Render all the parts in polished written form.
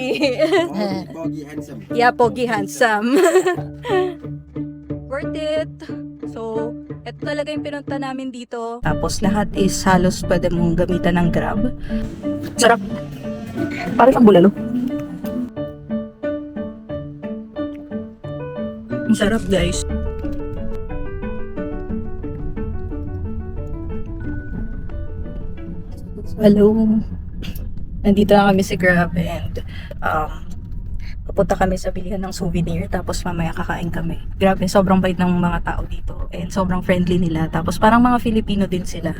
pogi. Pogi handsome. Yeah, pogi handsome. Worth it. So, ito talaga yung pinunta namin dito. Tapos lahat is halos pwede mong gamitan ng Grab. Sarap. Parang ang bulalo. Ang sarap, guys. Hello. Nandito na kami sa Grab and papunta kami sa bilihan ng souvenir tapos mamaya kakain kami. Grabe, sobrang bait ng mga tao dito and sobrang friendly nila. Tapos parang mga Filipino din sila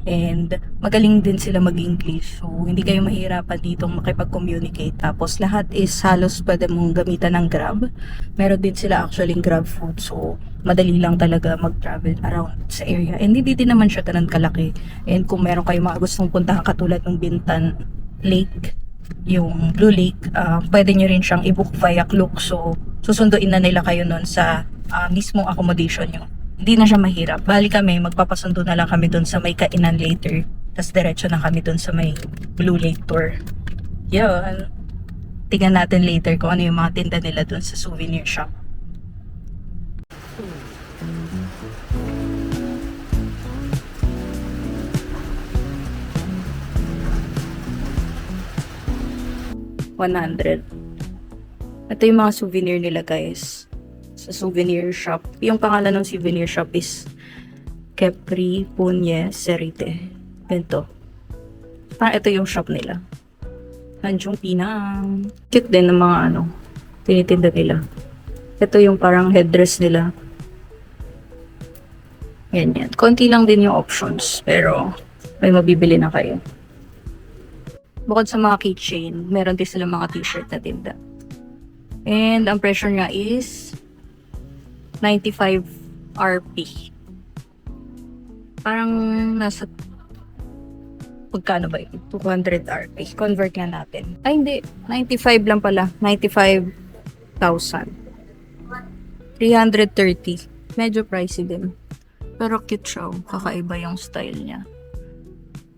and magaling din sila mag-English. So, hindi kayo mahirapan dito makipag-communicate. Tapos lahat is halos pwede mong gamitan ng Grab. Meron din sila actually Grab food. So, madali lang talaga mag-travel around sa area. And hindi din naman siya ganun kalaki. And kung meron kayo mga gustong puntahan katulad ng Bintan Lake, yung Blue Lake, pwede nyo rin siyang i-book via Klook. So, susunduin na nila kayo nun sa mismong accommodation nyo. Hindi na siya mahirap. Bali kami, magpapasundo na lang kami dun sa may kainan later. Tapos diretso na kami dun sa may Blue Lake tour. Yun. Tingnan natin later kung ano yung mga tinda nila dun sa souvenir shop. $100. Ito yung mga souvenir nila, guys. Sa souvenir shop. Yung pangalan ng souvenir shop is Capri Punye Serite. Ganito. Parang ito yung shop nila. Tanjung Pinang. Cute din ng mga tinitinda nila. Ito yung parang headdress nila. Yan. Konti lang din yung options. Pero may mabibili na kayo. Bukod sa mga keychain, meron din sila mga t-shirt na tinda. And ang presyo niya is 95 RP. Parang nasa magkano ba yun? 200 RP. Convert nga natin. Ay hindi, 95 lang pala. 95,000. 330. Medyo pricey din. Pero cute siya. Kakaiba yung style niya.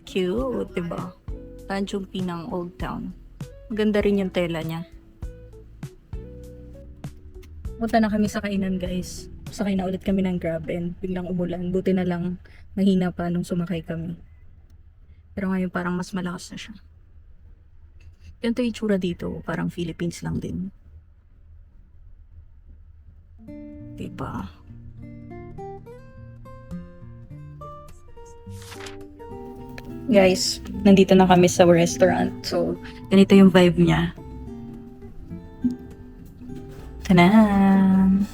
Cute, diba? Tanjung Pinang Old Town. Maganda rin yung tela niya. Punta na kami sa kainan, guys. Sakay na ulit kami ng Grab and biglang umulan. Buti na lang mahina pa nung sumakay kami. Pero ngayon parang mas malakas na siya. Ganito yung itsura dito. Parang Philippines lang din. Diba? Guys, nandito na kami sa restaurant. So, ganito yung vibe niya. Tanan!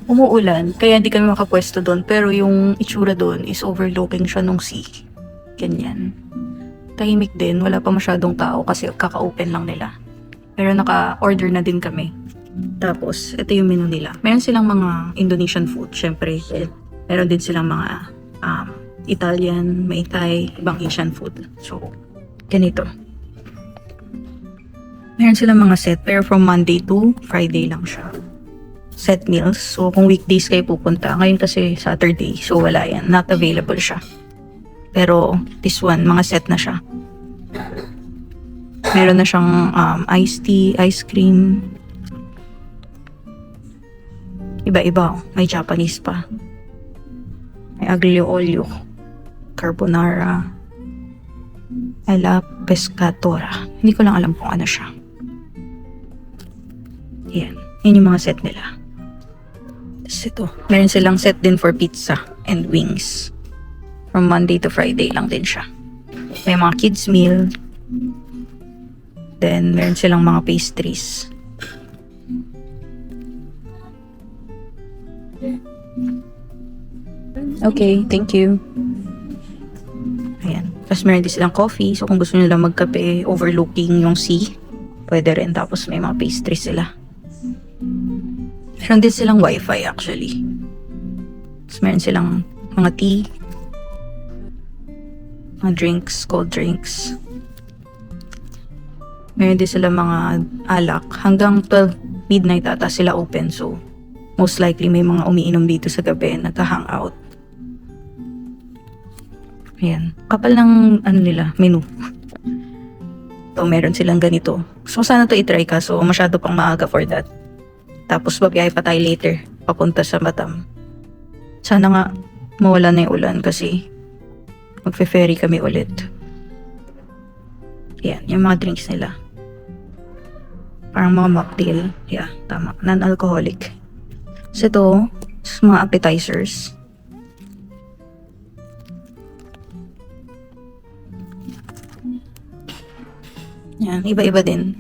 Umuulan, kaya hindi kami makapwesto doon. Pero yung itsura doon is overlooking siya nung sea. Ganyan. Tahimik din, wala pa masyadong tao kasi kaka-open lang nila. Pero naka-order na din kami. Tapos, ito yung menu nila. Meron silang mga Indonesian food, syempre. Meron din silang mga Italian, may Thai, ibang Asian food. So, ganito. Meron silang mga set, pero from Monday to Friday lang siya. Set meals. So, kung weekdays kayo pupunta, ngayon kasi Saturday, so wala yan. Not available siya. Pero, this one, mga set na siya. Meron na siyang iced tea, ice cream. Iba-iba. May Japanese pa. May aglio olio. Carbonara. Alla pescatora. Hindi ko lang alam kung ano siya. Yan. Yan yung mga set nila. Tapos ito. Meron silang set din for pizza and wings. From Monday to Friday lang din siya. May mga kids meal. Then, meron silang mga pastries. Okay, thank you. Ayan. Tapos meron din silang coffee. So kung gusto nyo lang magkape overlooking yung sea, pwede rin. Tapos may mga pastry sila. Meron din silang wifi actually. Tapos meron silang mga tea, mga drinks, cold drinks. Meron din silang mga alak. Hanggang 12 midnight ata sila open. So most likely may mga umiinom dito sa gabi na hangout. Ayan. Kapal ng menu. So, meron silang ganito. So, sana to itry ka. So, masyado pang maaga for that. Tapos, babiyahe pa tayo later. Papunta sa Batam. Sana nga, mawala na yung ulan kasi magfe-ferry kami ulit. Yan, yung mga drinks nila. Parang mga mocktail. Yeah, tama. Non-alcoholic. So, ito, mga appetizers. Yan, iba-iba din.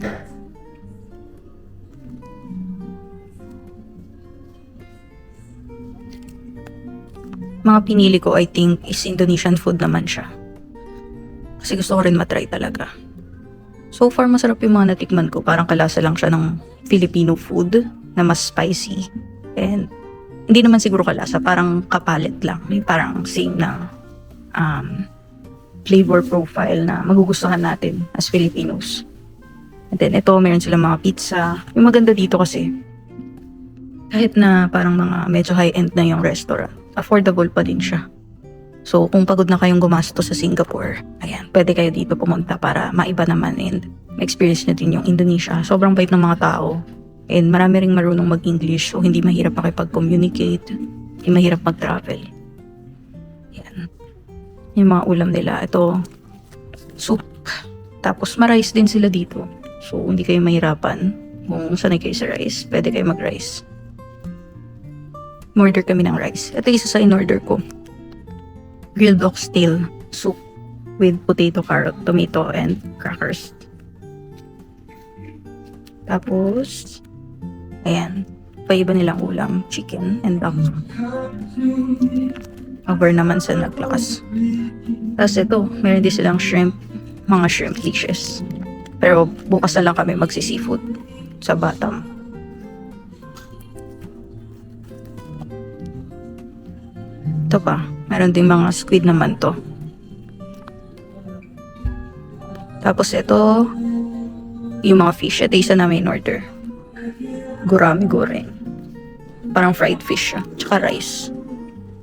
Mga pinili ko, I think, is Indonesian food naman siya. Kasi gusto ko rin matry talaga. So far, masarap yung mga natikman ko. Parang kalasa lang siya ng Filipino food na mas spicy. And hindi naman siguro kalasa, parang kapalit lang. May parang same na flavor profile na magugustuhan natin as Filipinos. And then ito, meron silang mga pizza. Yung maganda dito kasi, kahit na parang mga medyo high-end na yung restaurant, affordable pa din siya. So, kung pagod na kayong gumastos sa Singapore, ayan, pwede kayo dito pumunta para maiba naman and ma-experience nyo din yung Indonesia. Sobrang bait ng mga tao. And marami ring marunong mag-English, so hindi mahirap makipag-communicate, hindi mahirap mag-travel. Yan. Yung mga ulam nila, ito, soup. Tapos ma-rice din sila dito. So, hindi kayo mahirapan. Kung sanay kayo sa rice, pwede kayo mag-rice. Order kami ng rice. Ito isa sa in-order ko. Grilled oxtail soup with potato, carrot, tomato, and crackers. Tapos, ayan, paiba nilang ulam, chicken and duck. Over naman sa naglakas. Tapos ito, meron din silang shrimp, mga shrimp dishes. Pero bukas na lang kami magsi-seafood sa Batam. Ito pa, meron din mga squid naman to. Tapos ito, yung mga fish. Ito isa namin in order. Gurami goreng. Parang fried fish siya. Tsaka rice.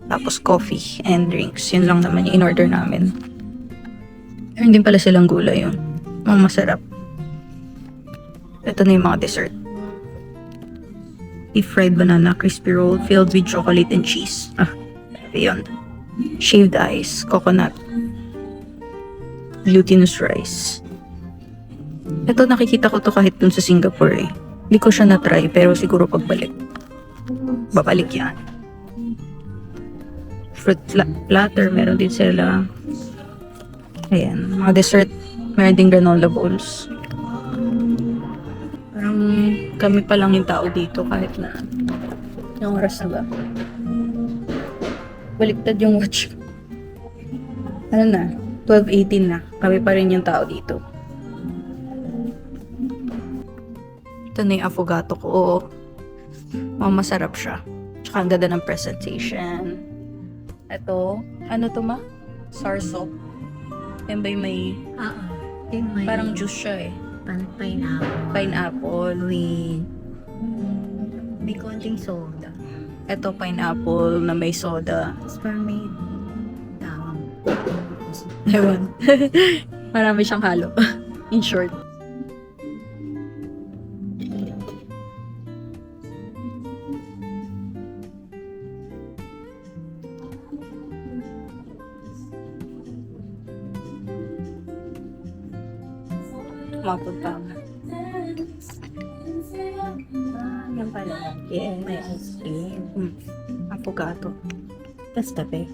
Tapos coffee and drinks. Yun lang naman yung in order namin. Meron din pala silang gulay yun. Mga masarap. Ito na yung mga dessert. Deep fried banana crispy roll filled with chocolate and cheese. Yun. Shaved ice, coconut, glutinous rice. Ito nakikita ko to kahit dun sa Singapore eh. Hindi ko siya na-try pero siguro pagbalik. Babalik yan. Fruit platter, meron din sila. Ayan, mga dessert. Meron din granola bowls. Parang kami pa lang yung tao dito kahit na yung oras na ba? Baliktad yung watch. Ano na? 12:18 na. Kami pa rin yung tao dito. Ito na yung affogato ko. Masarap siya. Tsaka ang ganda ng presentation. Ito. Ano to ma? Soursop. Yan ba yung may... Parang juice siya eh. Pineapple. Pineapple. With may konting soda. Ito pineapple na may soda. Tapos parang may tawang. Ewan. Marami siyang halo. In short. Mapunta na. Yan pala. Yeah, may ice cream. Affogato. Tapos kape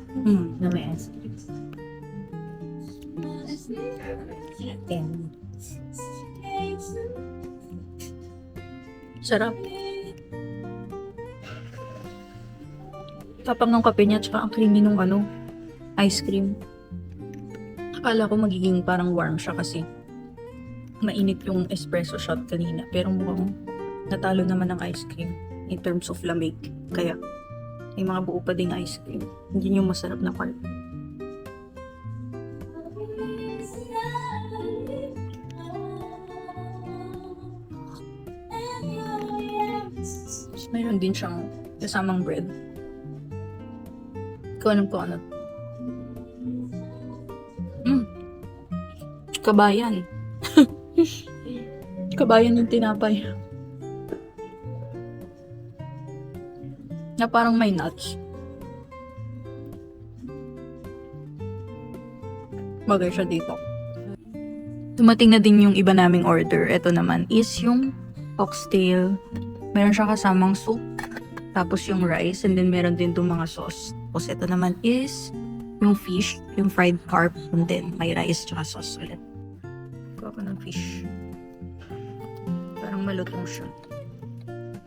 na may ice cream. And Sarap. Tapang ng kape niya, tsaka ang creamy nung ice cream. Akala ko magiging parang warm siya kasi mainit yung espresso shot kanina. Pero mukhang natalo naman ng ice cream in terms of lamig. Kaya may mga buo pa ding ice cream. Hindi yung masarap na part. Tapos mayroon din siyang kasamang bread. Kung ano. Kabayan. Kabayan yung tinapay. Na parang may nuts. Bagay siya dito. Dumating na din yung iba naming order. Ito naman is yung oxtail. Meron siya kasamang soup. Tapos yung rice. And then meron din itong mga sauce. Tapos ito naman is yung fish. Yung fried carp. And then may rice tsaka sauce ulit. Kuha ko ng fish. Parang malutong siya.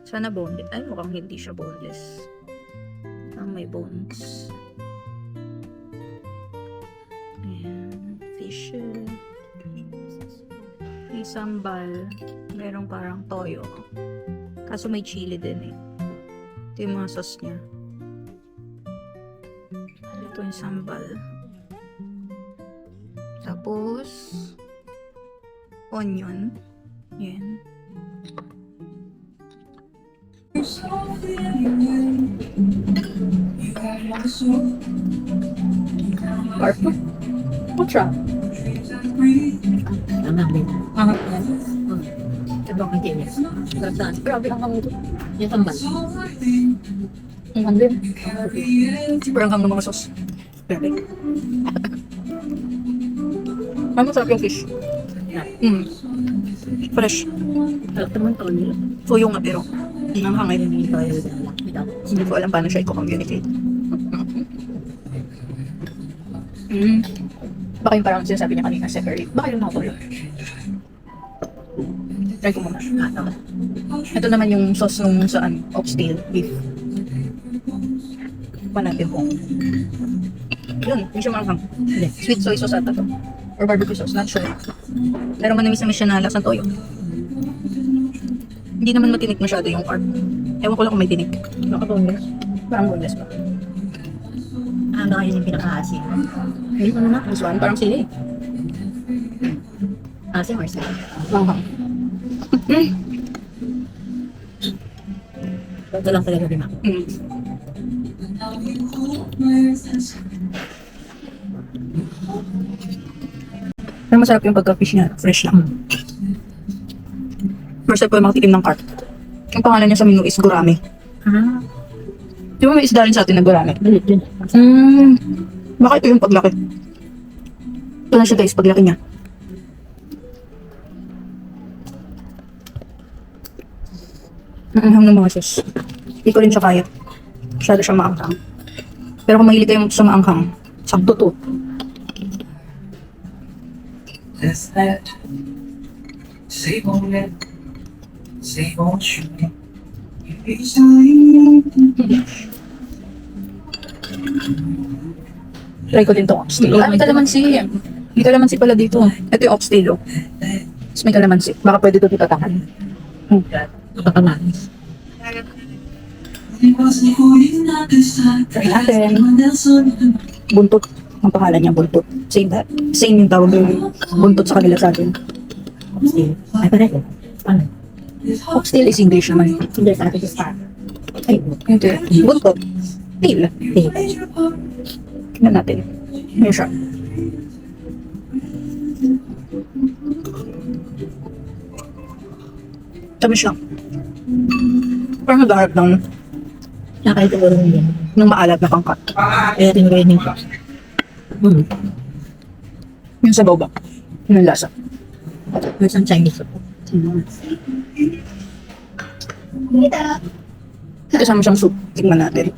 Sana boneless. Ay, mukhang hindi siya boneless. Parang may bones. Ayan. Fish. May sambal. Merong parang toyo. Kaso may chili din eh. Ito yung mga sauce niya. Ito yung sambal. Tapos, onion. Yan. Carpo? What's wrong? Tama din. Ito ang hindi niya. Saan? Grabe ang hangin ito. Yung tambal. Ang hangin. Super ang hangin ng mga sauce. Grabe. Ang masarap yung fish. Fresh. Sarap naman to nila. Tuyo nga pero. Ang hangin. Hindi tayo dala. Hindi ko alam paano siya i-communicate. Baka yung parang sinasabi niya kanina sa curry. Baka yung nakatuloy. Try ko muna. Ito naman yung sauce nung saan, oxtail beef. Pa natin po. Yun, hindi siya maanghang. Sweet soy sauce ata to. Or barbecue sauce, not sure. Pero manamis-namis siya na lasang toyo. Hindi naman matinik masyado yung carb. Ewan ko lang kung may tinik. Nakaboneless. Parang boneless pa. Baka yun yung pinaka-asin. Hindi ko na. This one, parang sili. Asin or sila? Maanghang. Ito lang talaga din ako. Pero masarap yung pagka-fish niya. Fresh lang. First time ko yung makatikim ng carp. Yung pangalan niya sa menu is gurame. Di ba may isda rin sa atin na gurame? Galit din. Baka ito yung paglaki. Ito na siya guys, paglaki niya. Ang ng mga sauce. Hindi ko rin siya kaya. Masyado siya maanghang. Pero kung mahilig kayo sa maanghang, sakto to. That's that. Save on it. Save on shooting. Try ko din to oxtail. Ah, may kalamansi. May kalamansi pala dito. Ito yung oxtail. Tapos may kalamansi. Baka pwede ito tatakan. Nakakamanis. Try natin. Buntot. Ang pangalan niya, buntot. Same that. Same yung tawag yung buntot sa kanila sa atin. Ay, pareho. Ano? Oxtail is English naman. Hindi sa atin sa Ay, hindi. Buntot. Tail. Tingnan natin. Ano siya? Tamis lang. Parang nag-aharap Nakahit ko rin yun. ng maalat na pangkat. Kaya tinuloy ko. Yung sabaw ba? Yung lasa. There's some Chinese. Kasama siyang soup. Tingnan natin.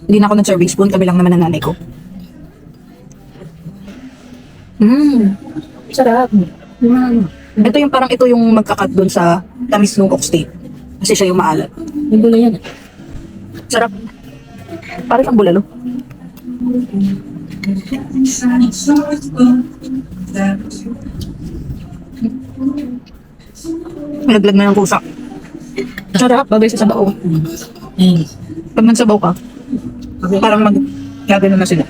Hindi na ako ng-serving spoon. Kami lang naman ng nanay ko. Sarap. Ito yung parang ito yung magkakat doon sa tamis ng oxtail. Kasi siya yung maalat. Yung gulay yan. Sarap. Parang ang bulalo. Malaglag na yung kusa. Sarap. Bagay sa sabaw. Ayun. Pag nagsabaw ka, parang gagano na sila.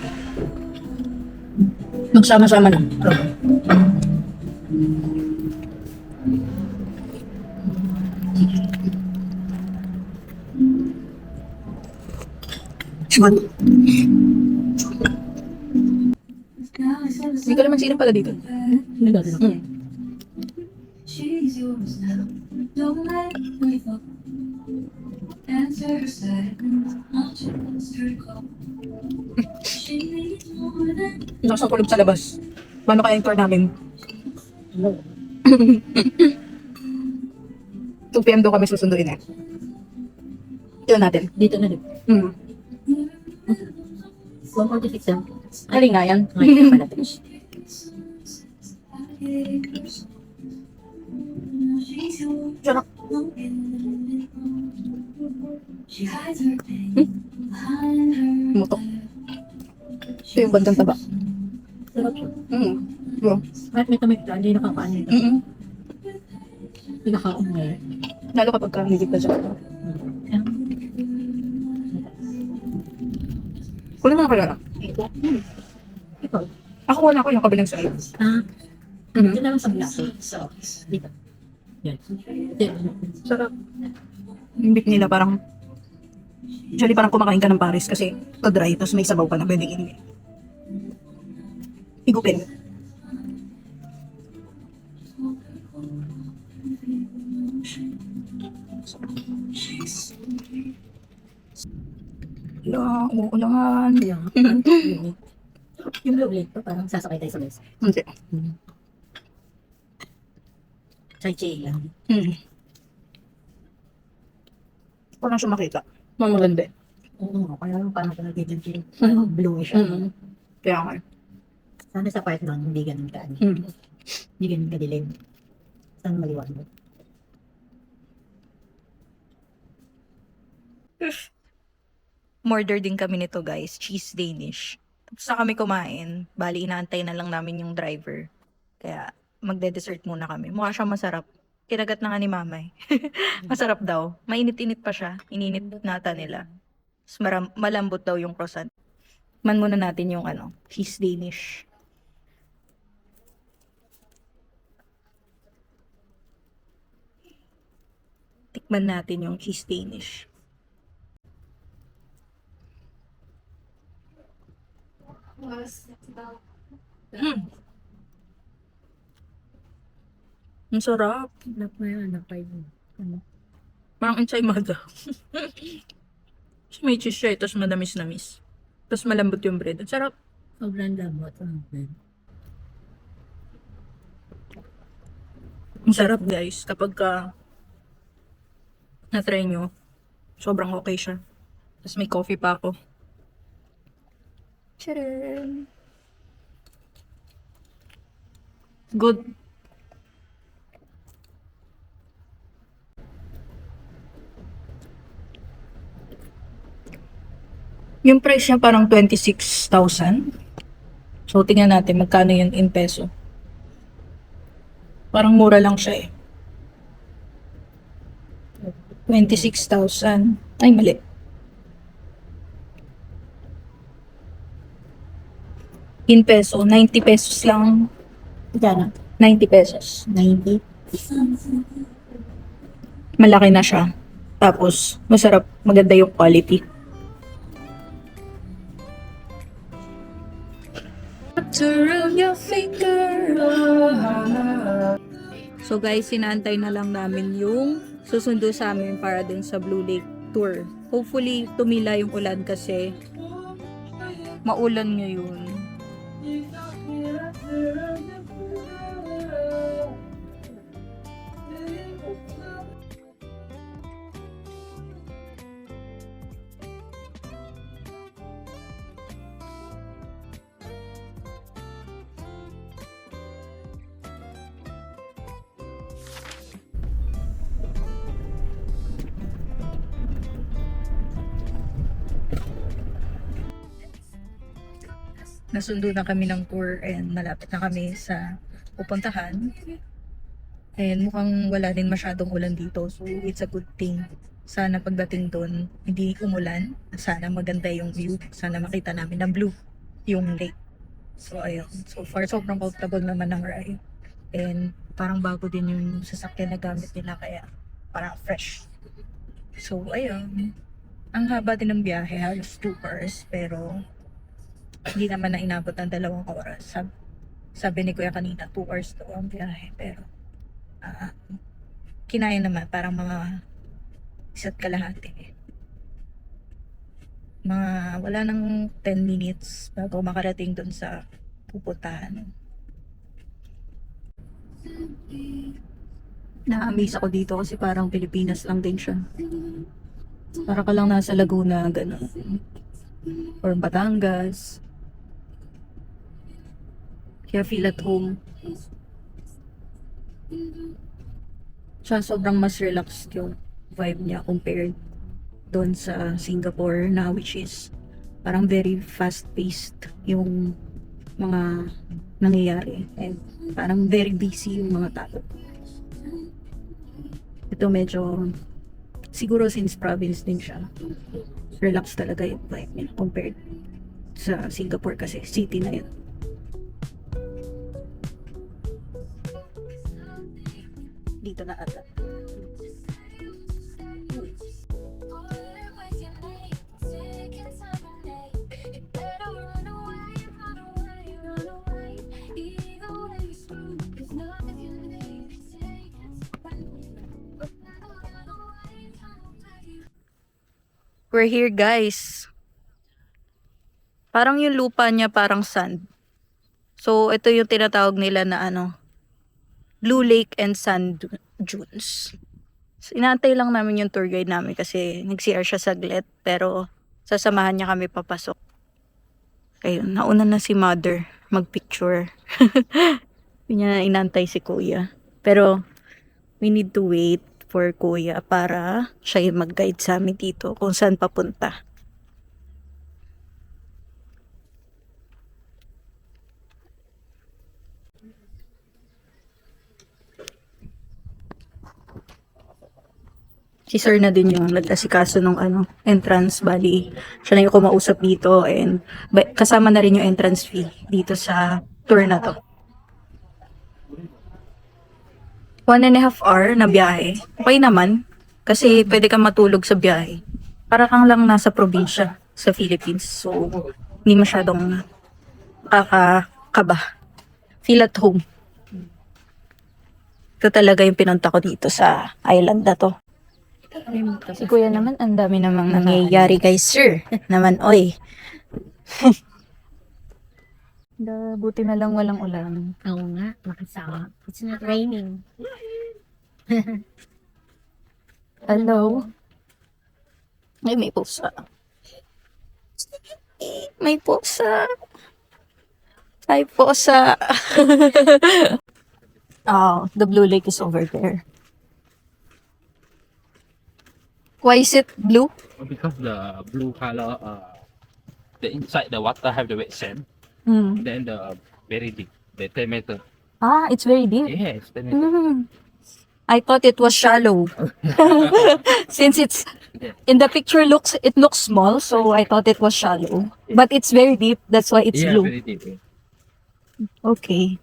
Magsama-sama na. Siguro. Hindi ko naman sino pala dito. Nagagano. Mm. She's yours now. Don't let me fall. Answer her silence. I'll just her call. She needs more than Nasa kulog sa labas. Paano kaya yung tour namin? 2 PM daw kami susunduin eh. Ito natin. Dito na rin. Mm. 146 lang. Galing nga yan. Ngayon pala. she's yours. Sarap. She hides her pain behind her. Mutok. Ito yung bandang taba. Sarap siya. Mm. Yeah. Kahit may tamay ka, hindi nakakaano ito. Mm-mm. Hindi nakaon ngayon. Lalo kapag higit na siya. Kulang na kaya. Ikaw. Ako wala ko yung kabilang side. Ah, Mhm. dito naman sa blaso. So, dito. Yan. Dito. Sarap. Yung beef nila parang usually parang kumakain ka ng Paris kasi to dry tapos may sabaw pa na pwedeng inumin. Higupin. Wala, umuulan. Yan. Yung blue blade ko, parang sasakay tayo sa bus. Hindi. Chai-chai lang. Parang siya makita. Mamaganda. Oo, kaya lang parang nag-gigil. Parang bluish siya. Kaya nga. Sana sa part doon, hindi ganun ka. Hindi ganun kadilim. Sana maliwanag. Murder din kami nito guys, cheese Danish. Tapos na kami kumain, bali inaantay na lang namin yung driver. Kaya magde-dessert muna kami. Mukha siyang masarap. Kinagat na nga ni mamay. Masarap daw. Mainit-init pa siya. Ininit nata nila. Tapos malambot daw yung croissant. Man muna natin yung cheese Danish. Tikman natin yung cheese Danish. Ang sarap. Anak na yun, anak pa yun. Ano? Parang ensaymada. Tapos may cheese siya, tapos madamis-namis. Tapos malambot yung bread. Ang sarap. Sobrang lambot. Ang sarap guys. Kapag na-try nyo, sobrang okay siya. Tapos may coffee pa ako. Tcharam! Good. Yung price niya parang 26,000. So, tingnan natin magkano yun in peso. Parang mura lang siya eh. 26,000. Ay, mali. In peso, 90 pesos lang. Gana? 90 pesos. 90? Malaki na siya. Tapos, masarap. Maganda yung quality. So guys, sinantay na lang namin yung susundo sa amin para dun sa Blue Lake Tour. Hopefully, tumila yung ulan kasi maulan ngayon. Nasundo na kami ng tour and malapit na kami sa pupuntahan. And mukhang wala din masyadong ulan dito. So it's a good thing. Sana pagdating doon, hindi umulan. Sana maganda yung view. Sana makita namin na blue yung lake. So ayun. So far, sobrang comfortable naman ng ride. And parang bago din yung sasakyan na gamit nila. Kaya parang fresh. So ayun. Ang haba din ng biyahe. Halos 2 hours. Pero hindi naman na inabot ng 2 oras. Sabi ni Kuya kanina, 2 hours to ang biyahe. Pero, kinaya naman, parang mga 1.5. Wala nang 10 minutes bago makarating dun sa pupuntahan. Na-amaze ako dito kasi parang Pilipinas lang din siya. Para ka lang nasa Laguna, gano'n. Or Batangas. Kaya feel at home. Siya sobrang mas relaxed yung vibe niya compared doon sa Singapore na which is parang very fast-paced yung mga nangyayari and parang very busy yung mga tao. Ito medyo siguro since province din siya, relax talaga yung vibe niya compared sa Singapore kasi city na yun. Dito na ata. We're here, guys. Parang yung lupa niya parang sand. So, ito yung tinatawag nila na Blue Lake and Sand Dunes. So, inaantay lang namin yung tour guide namin kasi nag-CR siya saglit. Pero, sasamahan niya kami papasok. Ayun, nauna na si mother magpicture. Hindi niya inantay si kuya. Pero, we need to wait for kuya para siya yung mag-guide sa amin dito kung saan papunta. Si sir na din yung nag-asikaso nung entrance, bali siya na yung kumausap dito and kasama na rin yung entrance fee dito sa tour na to. 1.5 hour na biyahe. Okay naman. Kasi pwede kang matulog sa biyahe. Para kang lang nasa probinsya sa Philippines. So, hindi masyadong kakakaba. Feel at home. Ito talaga yung pinunta ko dito sa island na to. Si kuya naman, ang dami namang nangyayari kay sir. Naman, oy. Buti na lang walang ulan. Oo nga, makasama. It's not raining. Hello? Ay, may pusa. May pusa. Ay, pusa. Oh, the Blue Lake is over there. Why is it blue? Because the blue color, the inside the water have the wet sand, Hmm. then the very deep, the 10 meter. Ah, it's very deep. Yes, 10 meter. Hmm. I thought it was shallow. Since it's in the picture it looks small, so I thought it was shallow. But it's very deep, that's why it's yeah, blue. very deep. Okay.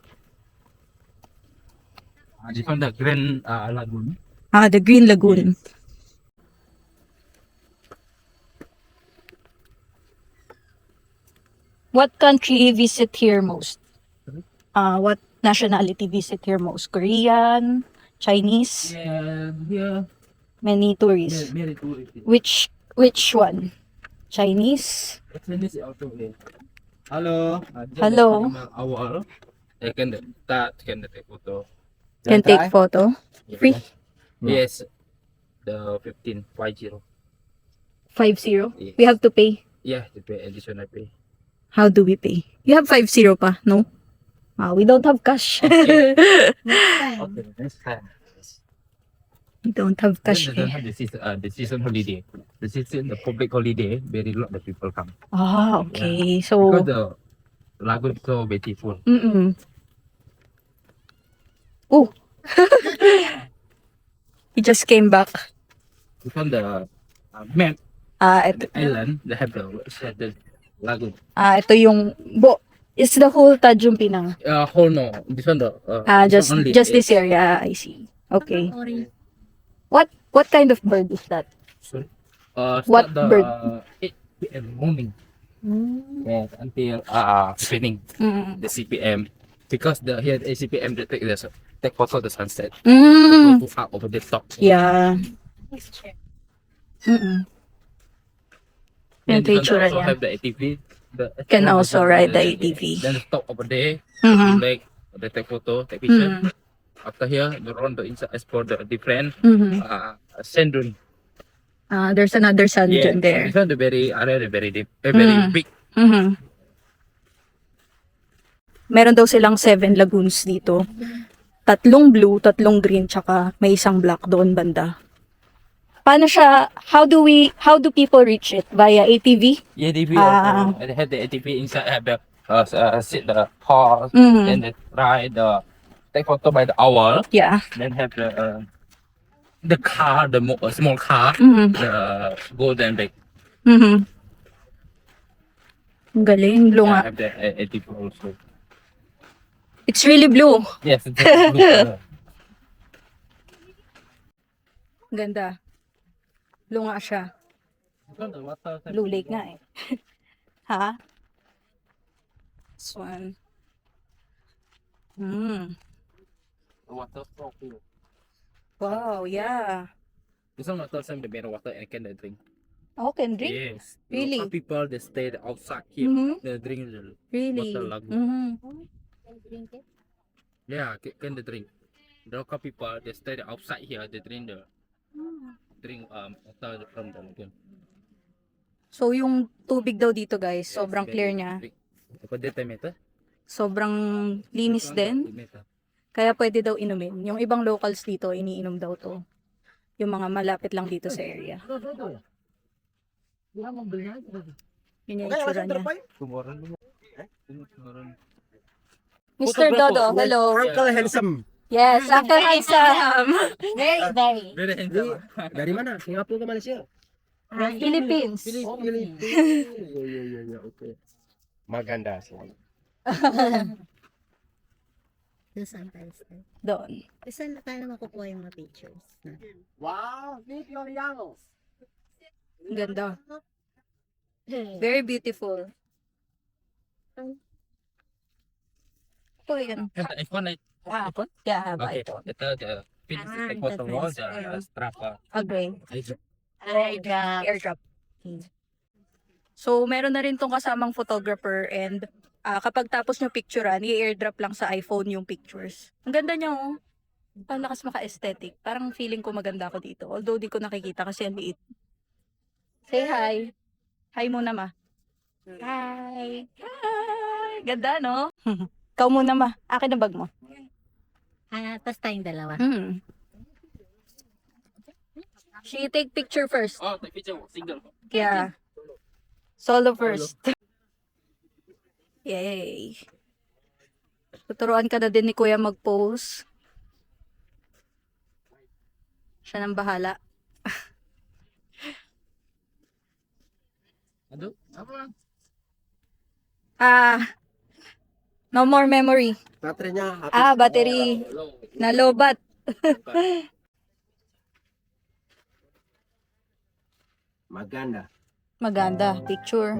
This one the Grand Lagoon. Ah, the Green Lagoon. What country visit here most? What nationality visit here most? Korean, Chinese? Yeah, yeah, Many tourists. very tourist. Which one? Chinese? Chinese also here. Hello. Hello. Our, I can start, can take photo. Can take photo? Yeah. Free? Yes, the 1550. 50? Yes. We have to pay. Yeah, the pay additional pay. How do we pay? You have 50 pa? No? We don't have cash. Okay. Next time. Okay, next time. We don't have cash. Then the season holiday. The season, the public holiday, very lot of people come. Ah, okay. So, Because the lagoon is so beautiful. mm-mm. Oh. He just came back. Because the map, Ito, the island, they have the lagoon. ito yung, it's the whole Tanjung Pinang. Whole no, this one the. Just only, this area, I see. Okay. Orange. What kind of bird is that? Sorry. What Start the, bird? 8 p.m. morning. Mm. Yes, until evening, Mm. the 6 p.m. because the here the ACPM they take photo of the sunset. Mm. Go up over the top. Yeah. Mm-mm. Yung Then you can picture also niya. have the ATV. Can also ride the ATV. Then stop over there. Mhm. Like they take photo, take picture. Mhm. After here, they run the inside explore the different Mhm. sand dune. There's another sand dune there. This one the very area very deep, very Mm. big. Mhm. Meron daw silang 7 lagoons dito. 3 blue, 3 green, tsaka may isang black doon banda. Paano siya, how do people reach it? Via ATV? Yeah, ATV Ah. also. And they have the ATV inside. Have the sit the horse. Mhm. Then they ride take photo by the hour. Yeah. Then have the car, the small car, Mhm. the golden bag. Mhm. Ang galing, blue nga. Have the ATV also. It's really blue. Yes, it's a blue color. Ganda. Blue nga siya. Blue lake nga eh. Ha? This one. The water so cool. Wow, yeah. This one water some the better water and can they drink. Oh, can drink? Yes. Really? Local people they stay outside here. Mhm. They drink the Really? water lagoon. Mhm. Yeah, can they drink? The local people they stay outside here. They drink water from the lagoon. So, yung tubig daw dito guys, Yes, sobrang very clear niya. big. Apa dia meter? Sobrang linis din. Kaya pwede daw inumin. Yung ibang locals dito, iniinom daw to. Yung mga malapit lang dito sa area. Yun yung itsura niya. Mr. Dodo, hello. Uncle Handsome. Yes, Uncle Handsome. Very handsome. Dari mana? Singapura ke Malaysia? Philippines. Oh, Philippines. Ya, oke. Maganda sih. Saan tayo sir? Doon. Saan paano makukuha yung mga pictures? Wow, ni Floriano. Ang ganda. Very beautiful. Oh, yan. Have the iPhone. iPhone? Yeah, I have Okay. iPhone. Ito the finish take photo mo the strap. Okay. Airdrop. So, meron na rin tong kasamang photographer and kapag tapos nyo picturean, i-airdrop lang sa iPhone yung pictures. Ang ganda niya oh. Ang lakas maka-aesthetic. Parang feeling ko maganda ako dito. Although di ko nakikita kasi ang liit. Say hi. Hi muna ma. Hi. Hi. Ganda no? Ikaw muna ma. Akin ang bag mo. Tapos tayong dalawa. She take picture first. Oh, take picture single. Yeah. Solo first. Yay. Tuturuan ka na din ni Kuya mag-pose. Siya nang bahala. Ano? Apa? No more memory. Baterainya habis. Battery. Nalobat. Maganda. Maganda. Picture.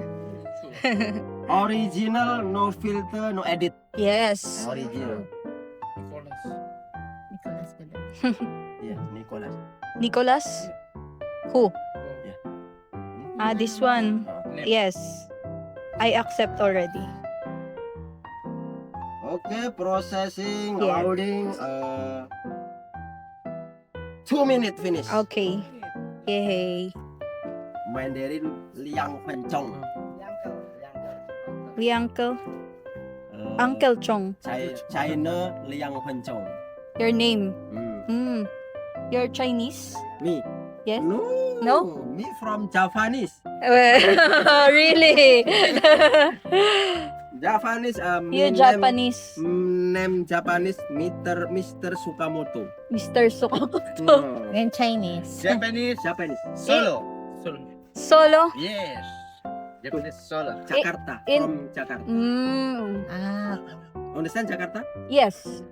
Original, no filter, no edit. Yes. Original. Nicolas ko daw. Iya, Nicholas. Nicholas? Who? Yeah. This one. Yes. I accept already. Okay, processing, Yeah. loading. 2 minutes finish. Okay. Yay. Mandarin Liang Pencong. We uncle. Uncle Chong. China Liang Pencong. Your name. Hmm. You're Chinese? Me? Yes? No. No? Me from Japanese. Really? Japanese. You Japanese. Name Japanese Mr. Sukamoto. Mr. Sukamoto. No. Ngayon Chinese. Japanese. Solo. Solo? Yes. Japanese solo. Eh, Jakarta. in- From Jakarta. Understand Jakarta? Yes.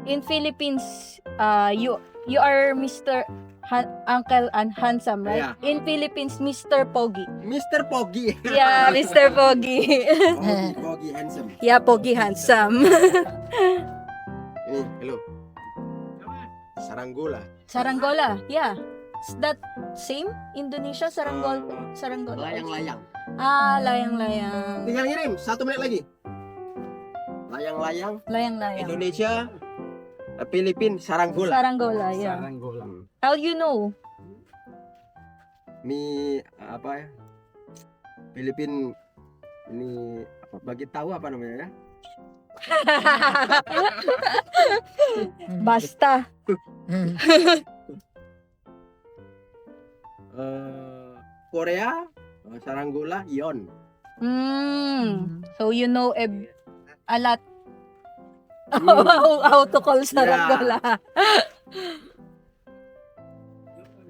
In Philippines, you are Mr. Uncle and handsome, right? Yeah. In Philippines, Mr. Pogi. Mr. Pogi. Yeah, Mr. Pogi. Pogi handsome. Yeah, Pogi handsome. Ini, hello. Saranggola. Saranggola, yeah. Is that same? Indonesia, Saranggola. Layang-layang. Ah, layang-layang. Tinggal ngirim, 1 menit lagi. Layang-layang. Layang-layang. Indonesia, Filipin, Saranggola. Saranggola, yeah. Saranggola. How you know? Ini apa ya? Filipin ini apa bagi tahu apa namanya ya? Basta. Korea, Saranggola, Yon. So you know a lot how to call Saranggola.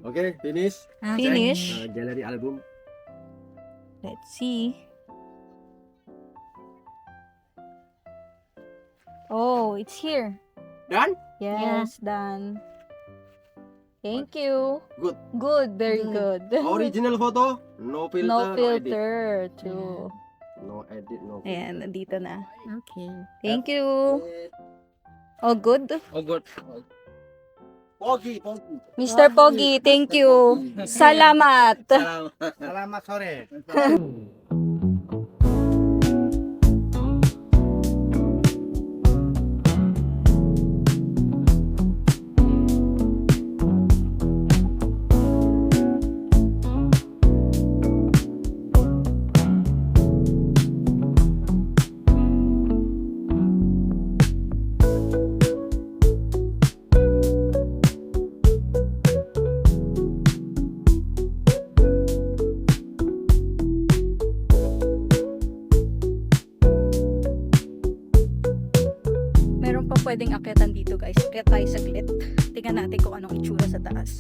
Oke, finish. Finish. Gallery album. Let's see. Oh, it's here. Done? Yes, done. Thank you. Good. Good, very good. Original photo, no filter, No edit. filter, too. No edit, no filter. Ayan, nandito na. Okay. Thank you. Oh, good. Oh, good. Pogi, Pogi. Mr. Pogi, thank you. Salamat. Selamat sore. Meron pa pwedeng akyatan dito, guys. Akyat tayo saglit. Tingnan natin kung anong itsura sa taas.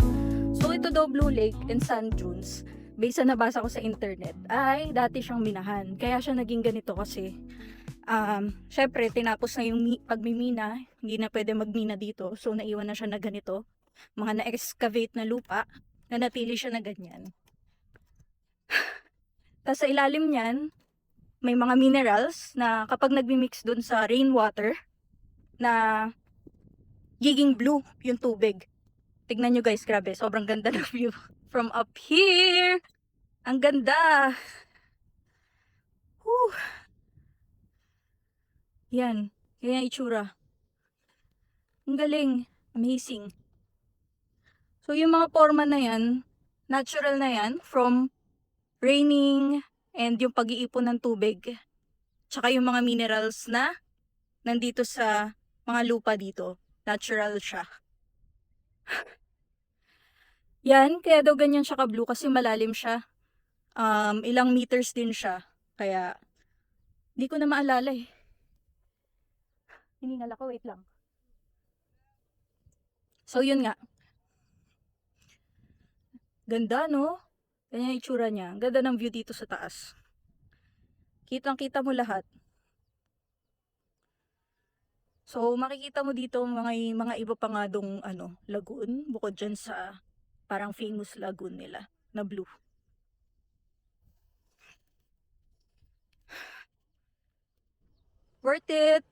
So ito daw Blue Lake and Sand Dunes, based sa nabasa ko sa internet, ay dati siyang minahan. Kaya siya naging ganito kasi syempre tinapos na yung pagmimina, hindi na pwede magmina dito. So naiwan na siya na ganito. Mga na-excavate na lupa, na natili siya na ganyan. Tapos sa ilalim niyan, may mga minerals na kapag nagmi-mix dun sa rainwater, na giging blue yung tubig. Tignan nyo guys, grabe, sobrang ganda ng view from up here. Ang ganda. Whew. Yan, yan yung itsura. Ang galing, amazing. So yung mga forma na yan, natural na yan from raining and yung pag-iipon ng tubig. Tsaka yung mga minerals na nandito sa mga lupa dito. Natural siya. Yan, kaya daw ganyan siya ka-blue kasi malalim siya. Ilang meters din siya. Kaya, hindi ko na maalala eh. Hiningal ako, wait lang. So, yun nga. Ganda, no? Ganyan yung itsura niya. Ganda ng view dito sa taas. Kitang-kita mo lahat. So, makikita mo dito mga iba pa nga dong lagoon, bukod dyan sa parang famous lagoon nila na blue. Worth it!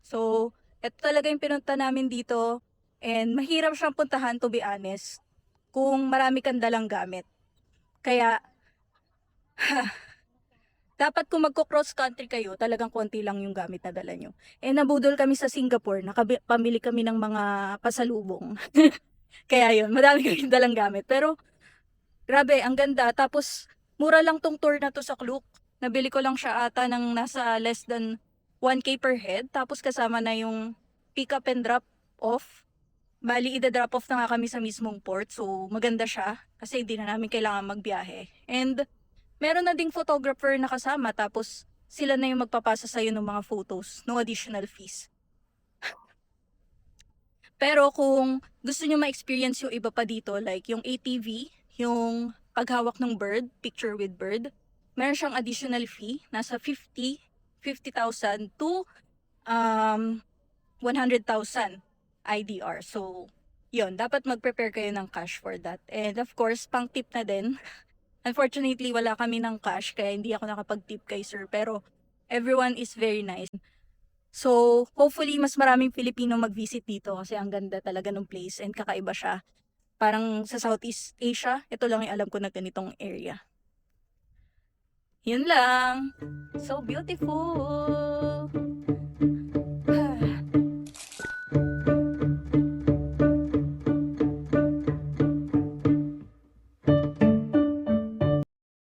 So, ito talaga yung pinunta namin dito and mahirap siyang puntahan, to be honest, kung marami kang dalang gamit. Kaya, dapat kung magko-cross country kayo, talagang konti lang yung gamit na dala nyo. Nabudol kami sa Singapore, pamili kami ng mga pasalubong. Kaya yun, madami kami dalang gamit. Pero, grabe, ang ganda. Tapos, mura lang tong tour na to sa Klook. Nabili ko lang siya ata ng nasa less than 1K per head. Tapos kasama na yung pick up and drop off. Bali, ida-drop off na nga kami sa mismong port. So, maganda siya. Kasi hindi na namin kailangan magbiyahe. And, meron na ding photographer na kasama, tapos sila na yung magpapasa sa'yo ng mga photos, no additional fees. Pero kung gusto nyo ma-experience yung iba pa dito, like yung ATV, yung paghawak ng bird, picture with bird, meron siyang additional fee, nasa 50,000 to 100,000 IDR. So, yun, dapat mag-prepare kayo ng cash for that. And of course, pang tip na din. Unfortunately, wala kami ng cash kaya hindi ako nakapag-tip kay sir. Pero everyone is very nice. So, hopefully, mas maraming Filipino mag-visit dito kasi ang ganda talaga ng place and kakaiba siya. Parang sa Southeast Asia, ito lang yung alam ko na ganitong area. Yun lang. So beautiful!